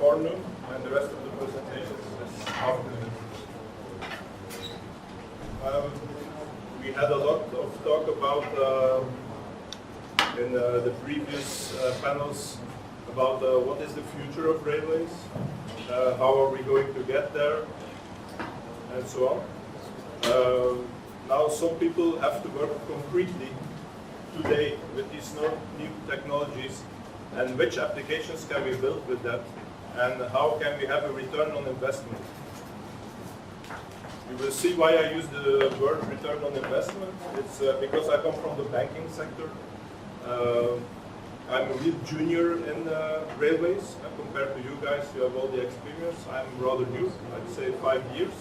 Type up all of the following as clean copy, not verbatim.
forenoon, and the rest of the presentations this afternoon. We had a lot of talk about in the previous panels about what is the future of railways, how are we going to get there, and so on. Now some people have to work concretely today with these new technologies, and which applications can we build with that, and how can we have a return on investment. You will see why I use the word return on investment. It's because I come from the banking sector. I'm a real junior in railways compared to you guys. You have all the experience. I'm rather new, I'd say 5 years.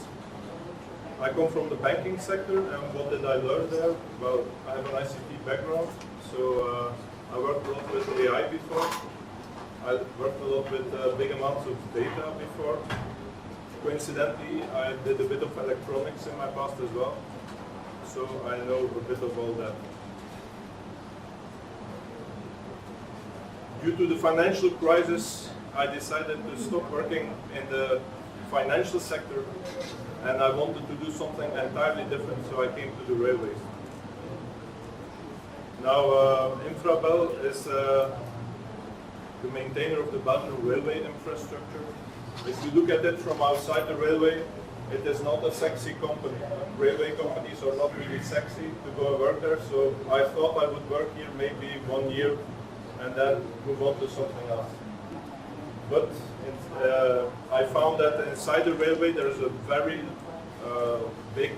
I come from the banking sector, and what did I learn there? Well, I have an ICT background, so I worked a lot with AI before. I worked a lot with big amounts of data before. Coincidentally, I did a bit of electronics in my past as well, so I know a bit of all that. Due to the financial crisis, I decided to stop working in the financial sector, and I wanted to do something entirely different, so I came to the railways. Now, Infrabel is the maintainer of the Belgian railway infrastructure. If you look at it from outside the railway, it is not a sexy company. Railway companies are not really sexy to go and work there, so I thought I would work here maybe 1 year and then move on to something else. But I found that inside the railway there's a very big,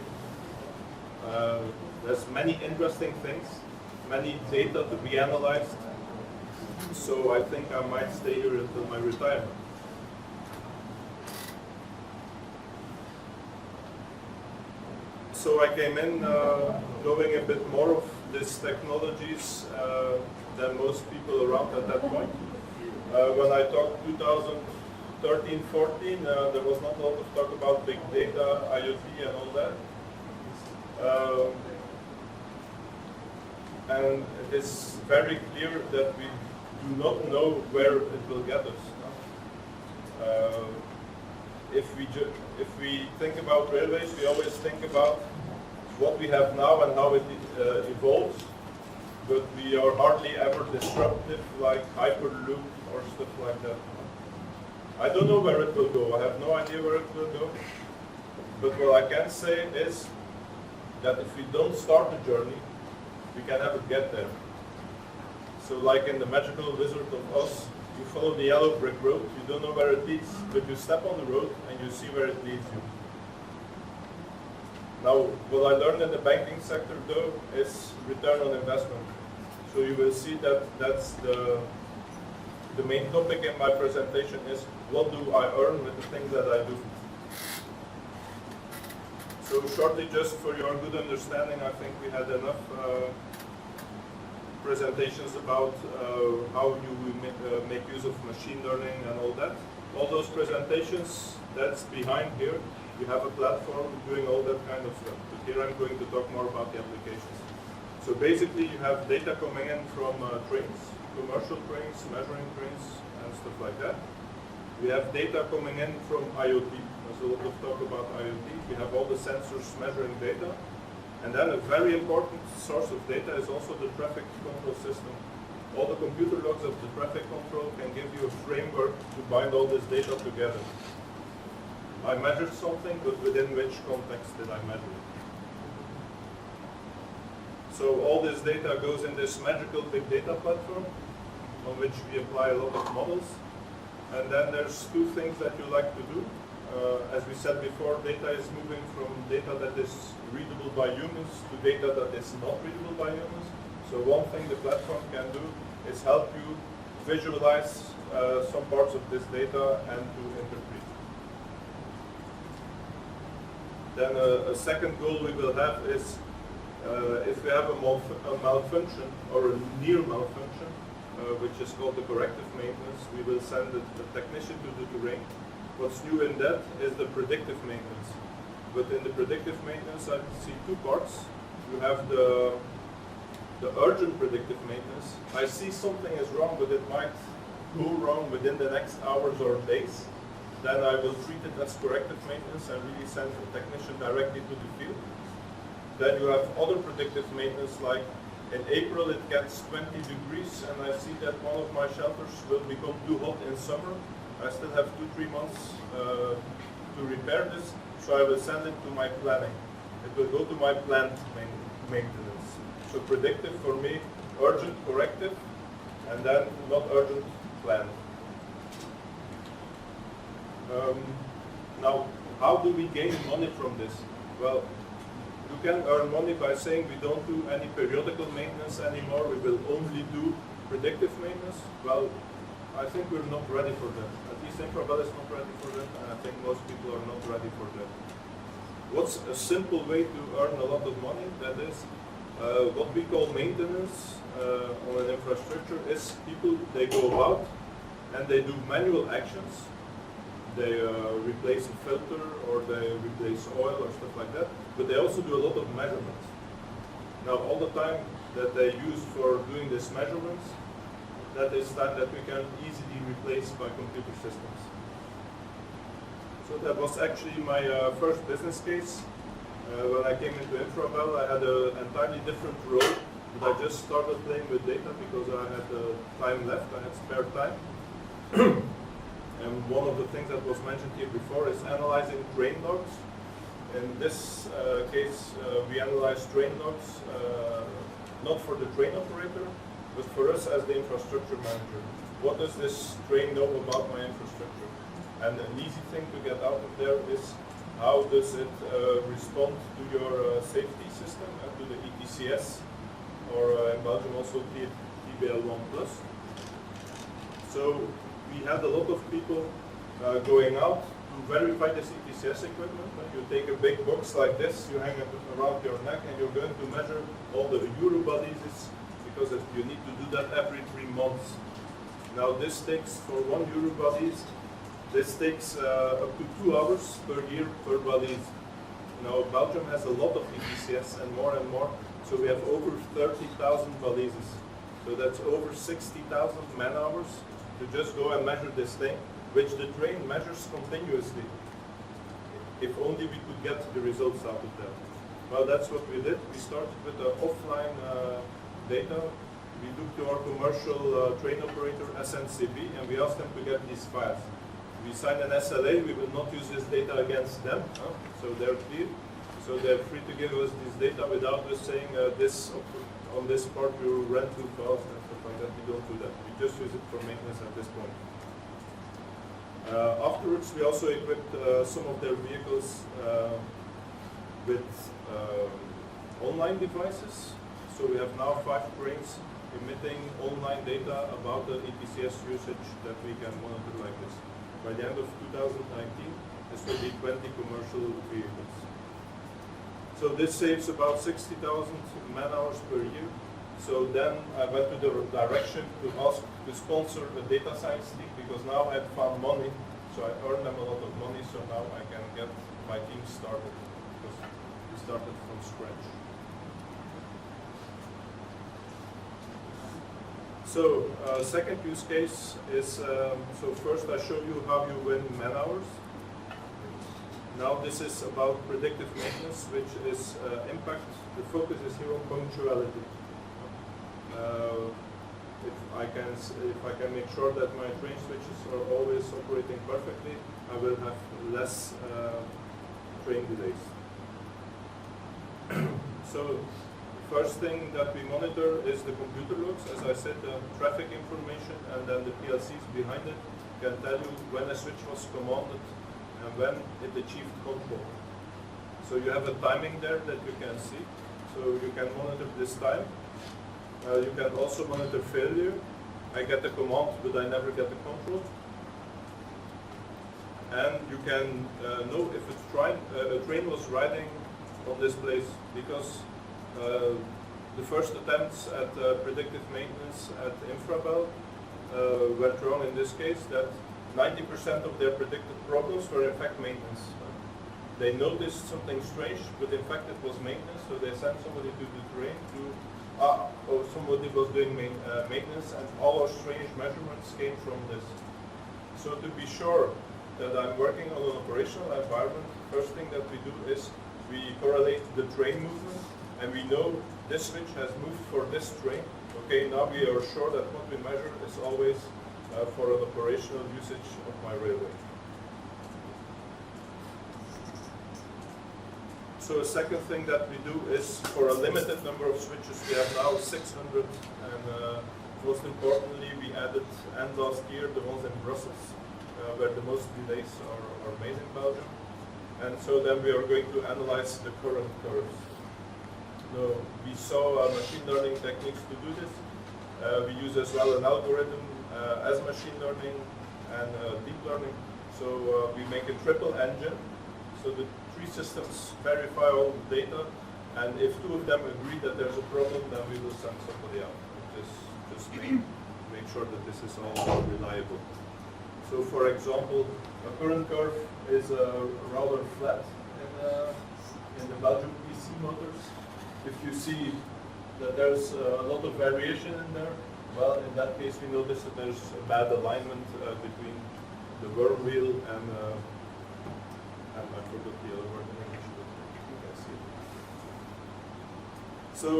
there's many interesting things, many data to be analyzed, so I think I might stay here until my retirement. So I came in knowing a bit more of these technologies than most people around at that point. When I talked 2013-14, there was not a lot of talk about big data, IoT and all that. And it is very clear that we do not know where it will get us. If we think about railways, we always think about what we have now and how it evolves, but we are hardly ever disruptive like Hyperloop or stuff like that. I don't know where it will go. I have no idea where it will go. But what I can say is that if we don't start the journey, we can never get there. So like in the magical Wizard of Oz, you follow the yellow brick road, you don't know where it leads, but you step on the road and you see where it leads you. Now, what I learned in the banking sector though is return on investment. So you will see that that's the main topic in my presentation is what do I earn with the things that I do. So shortly, just for your good understanding, I think we had enough presentations about how you make use of machine learning and all that. All those presentations, that's behind here. You have a platform doing all that kind of stuff. But here I'm going to talk more about the applications. So basically you have data coming in from trains, commercial trains, measuring trains, and stuff like that. We have data coming in from IoT. There's a lot of talk about IoT. We have all the sensors measuring data. And then a very important source of data is also the traffic control system. All the computer logs of the traffic control can give you a framework to bind all this data together. I measured something, but within which context did I measure it? So all this data goes in this magical big data platform on which we apply a lot of models. And then there's two things that you like to do. As we said before, data is moving from data that is readable by humans to data that is not readable by humans. So one thing the platform can do is help you visualize some parts of this data and to interpret. Then a second goal we will have is if we have a malfunction or a near malfunction, which is called the corrective maintenance, we will send a technician to the terrain. What's new in that is the predictive maintenance. But in the predictive maintenance, I see two parts. You have the urgent predictive maintenance. I see something is wrong, but it might go wrong within the next hours or days, then I will treat it as corrective maintenance and really send a technician directly to the field. Then you have other predictive maintenance, like in April it gets 20 degrees and I see that one of my shelters will become too hot in summer. I still have 2-3 months to repair this, so I will send it to my planning. It will go to my plant maintenance. So predictive for me, urgent, corrective, and then not urgent, planned. Now, how do we gain money from this? Well, you can earn money by saying we don't do any periodical maintenance anymore, we will only do predictive maintenance. Well, I think we're not ready for that. At least Infrabel is not ready for that, and I think most people are not ready for that. What's a simple way to earn a lot of money? That is what we call maintenance on an infrastructure is people, they go about and they do manual actions. They replace a filter or they replace oil or stuff like that, but they also do a lot of measurements. Now all the time that they use for doing these measurements, that is time that we can easily replace by computer systems. So that was actually my first business case. When I came into Infrabel, I had an entirely different role, but I just started playing with data because I had time left, I had spare time. And one of the things that was mentioned here before is analyzing train logs. In this case, we analyze train logs, not for the train operator, but for us as the infrastructure manager. What does this train know about my infrastructure? And an easy thing to get out of there is how does it respond to your safety system and to the ETCS, or in Belgium also TBL1+. So we had a lot of people going out to verify this ETCS equipment. You take a big box like this, you hang it around your neck, and you're going to measure all the Eurobodies, because you need to do that every 3 months. Now this takes, for one Eurobodies, this takes up to 2 hours per year per body. Now Belgium has a lot of ETCS and more, so we have over 30,000 balises. So that's over 60,000 man-hours to just go and measure this thing, which the train measures continuously. If only we could get the results out of that. Well, that's what we did. We started with the offline data. We looked to our commercial train operator, SNCB, and we asked them to get these files. We signed an SLA, we will not use this data against them, so they're clear. So they're free to give us this data without us saying on this part you ran too fast and stuff like that. We don't do that. We just use it for maintenance at this point. Afterwards, we also equipped some of their vehicles with online devices. So we have now 5 trains emitting online data about the ETCS usage that we can monitor like this. By the end of 2019, this will be 20 commercial vehicles. So this saves about 60,000 man-hours per year. So then I went to the direction to ask to sponsor a data science team, because now I had found money, so I earned them a lot of money, so now I can get my team started, because we started from scratch. So second use case is, so first I show you how you win man-hours. Now this is about predictive maintenance, which is impact. The focus is here on punctuality. If I can make sure that my train switches are always operating perfectly, I will have less train delays. So first thing that we monitor is the computer logs. As I said, the traffic information, and then the PLCs behind it can tell you when a switch was commanded and when it achieved control. So you have a timing there that you can see. So you can monitor this time. You can also monitor failure. I get the command, but I never get the control. And you can know if a train was riding on this place, because the first attempts at predictive maintenance at Infrabel went wrong in this case, that 90% of their predicted problems were in fact maintenance. They noticed something strange, but in fact it was maintenance, so they sent somebody to the train to, locomotive was doing maintenance, and all our strange measurements came from this. So to be sure that I'm working on an operational environment, first thing that we do is we correlate the train movement, and we know this switch has moved for this train. Okay, now we are sure that what we measure is always for an operational usage of my railway. So a second thing that we do is, for a limited number of switches, we have now 600, and most importantly, we added, and last year, the ones in Brussels, where the most delays are made in Belgium. And so then we are going to analyze the current curves. Now, we saw machine learning techniques to do this. We use as well an algorithm as machine learning and deep learning. So we make a triple engine. So the three systems verify all the data, and if two of them agree that there's a problem, then we will send somebody out. Just make sure that this is all reliable. So for example, a current curve is rather flat in the Belgium PC motors. If you see that there's a lot of variation in there, well, in that case we notice that there's a bad alignment between the worm wheel and I forgot the other word in English, but you can see it. So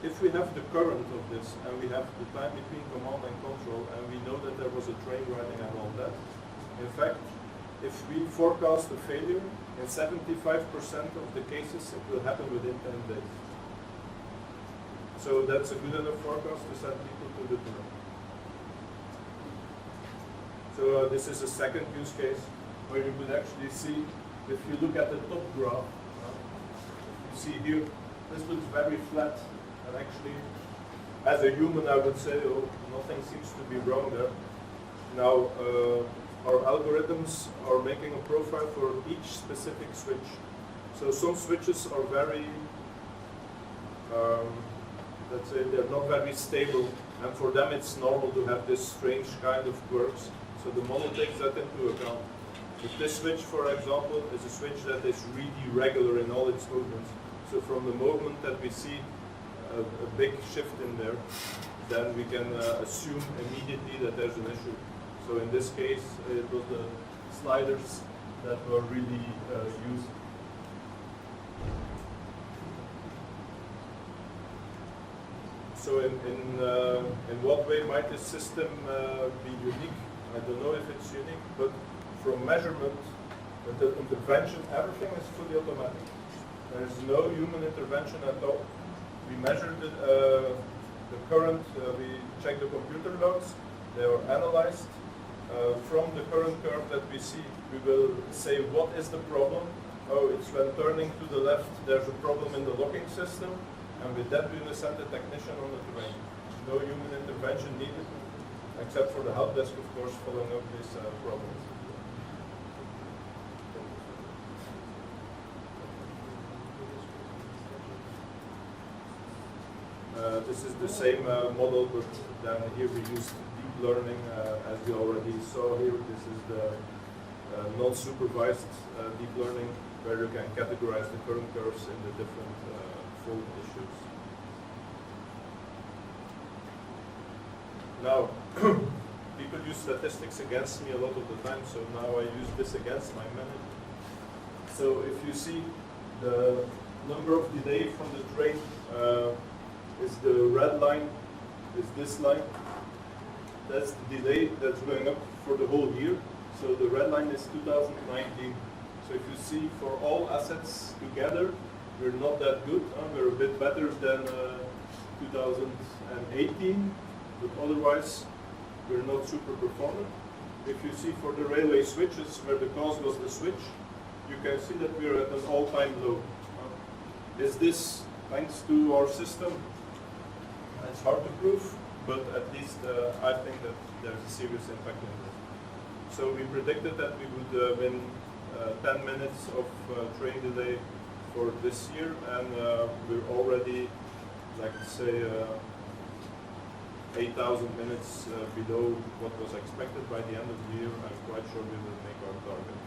if we have the current of this, and we have the time between command and control, and we know that there was a train running and all that, in fact, if we forecast a failure, in 75% of the cases it will happen within 10 days. So that's a good enough forecast to send people to the train. So this is a second use case where you could actually see, if you look at the top graph, you see here, this looks very flat, and actually, as a human I would say, oh, nothing seems to be wrong there. Now, our algorithms are making a profile for each specific switch. So some switches are very, let's say, they're not very stable, and for them it's normal to have this strange kind of quirks. So the model takes that into account. If this switch, for example, is a switch that is really regular in all its movements, so from the moment that we see a big shift in there, then we can assume immediately that there's an issue. So in this case, it was the sliders that were really used. So in what way might this system be unique? I don't know if it's unique, but from measurement, the intervention, everything is fully automatic. There is no human intervention at all. We measure the current, we check the computer logs, they are analyzed. From the current curve that we see, we will say what is the problem. Oh, it's when turning to the left, there's a problem in the locking system, and with that we will send a technician on the train. No human intervention needed, except for the help desk, of course, following up these problems. This is the same model, but then here we use deep learning, as we already saw here. This is the non-supervised deep learning, where you can categorize the current curves in the different fault issues. Now, people use statistics against me a lot of the time, so now I use this against my manager. So if you see the number of delay from the train, is the red line, is this line. That's the delay that's going up for the whole year. So the red line is 2019. So if you see for all assets together, we're not that good. We're a bit better than 2018, but otherwise we're not super performant. If you see for the railway switches, where the cause was the switch, you can see that we're at an all-time low. Is this thanks to our system? It's hard to prove, but at least I think that there's a serious impact in this. So we predicted that we would win 10 minutes of train delay for this year, and we're already, like say, 8,000 minutes below what was expected. By the end of the year, I'm quite sure we will make our target.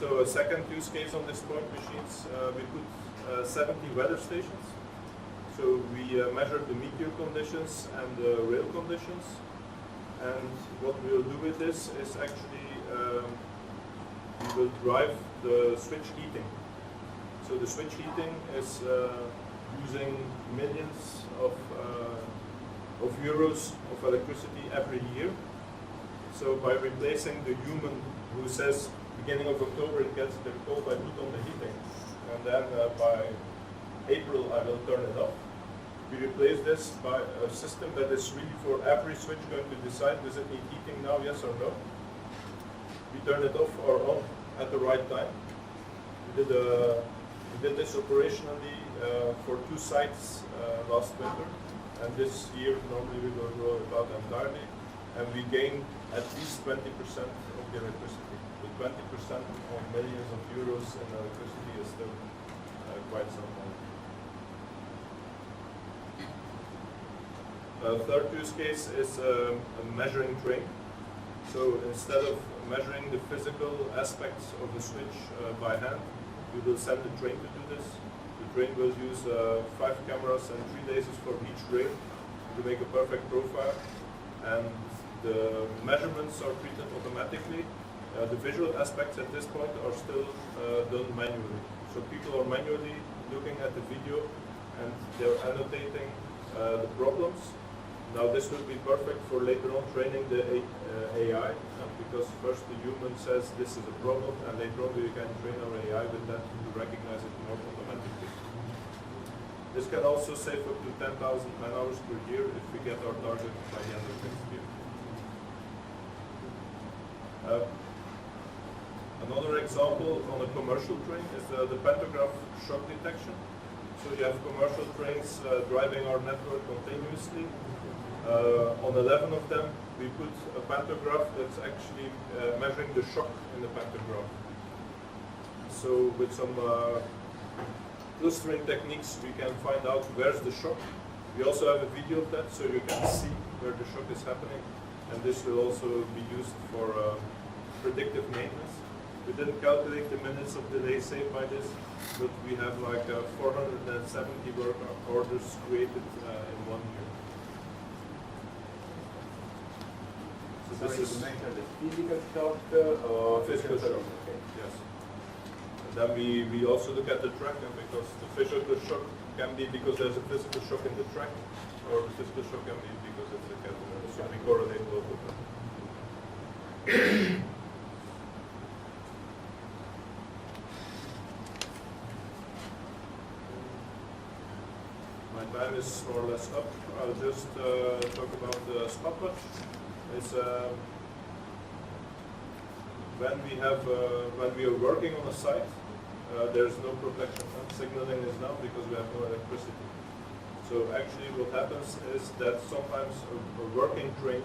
So a second use case on this point machines, we put 70 weather stations. So we measure the meteor conditions and the rail conditions. And what we'll do with this is actually we will drive the switch heating. So the switch heating is using millions of euros of electricity every year. So by replacing the human who says beginning of October it gets the cold, I put on the heating, and then by April I will turn it off. We replace this by a system that is really for every switch going to decide, does it need heating now, yes or no. We turn it off or on at the right time. We did this operationally for 2 sites last winter, and this year normally we will roll it out entirely, and we gain at least 20% of the electricity. The 20% of millions of euros in electricity is still quite some money. Third use case is a measuring train. So instead of measuring the physical aspects of the switch by hand, we will send the train to do this. The train will use 5 cameras and 3 lasers for each rail to make a perfect profile. And the measurements are treated automatically. The visual aspects at this point are still done manually. So people are manually looking at the video and they're annotating the problems. Now this will be perfect for later on training the AI, because first the human says this is a problem, and later on we can train our AI with that to recognize it more automatically. This can also save up to 10,000 man-hours per year if we get our target by the end of next year. Another example on a commercial train is the pantograph shock detection. So you have commercial trains driving our network continuously. On 11 of them, we put a pantograph that's actually measuring the shock in the pantograph. So with some clustering techniques, we can find out where's the shock. We also have a video of that, so you can see where the shock is happening. And this will also be used for predictive maintenance. We didn't calculate the minutes of delay saved by this, but we have like 470 work orders created in 1 year. So this is the physical shock or physical shock. Okay. Yes. And then we also look at the track, because the physical shock can be because there's a physical shock in the track, or the physical shock can be because it's a catheter. So we correlate both of them. My time is more or less up. I'll just talk about the stopwatch. It's when we are working on a site, there's no protection. Signaling is down because we have no electricity. So actually what happens is that sometimes a working train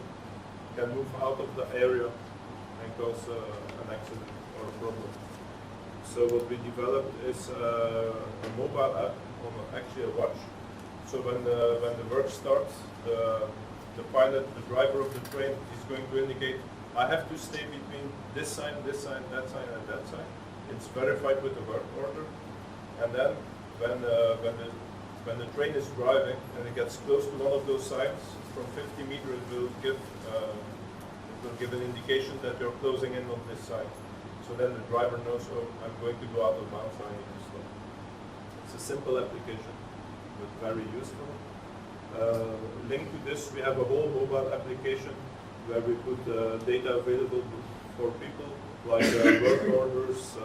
can move out of the area and cause an accident or a problem. So what we developed is a mobile app on actually a watch. So when the work starts, the pilot, the driver of the train is going to indicate, I have to stay between this sign, that sign, and that sign. It's verified with the work order. And then when the train is driving and it gets close to one of those signs, from 50 meters it will give an indication that you're closing in on this sign. So then the driver knows, oh, I'm going to go out of bounds, so I need to stop. It's a simple application, but very useful. Linked to this, we have a whole mobile application where we put data available for people, like work orders,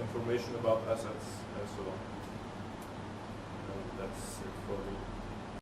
information about assets, and so on. And that's it for me.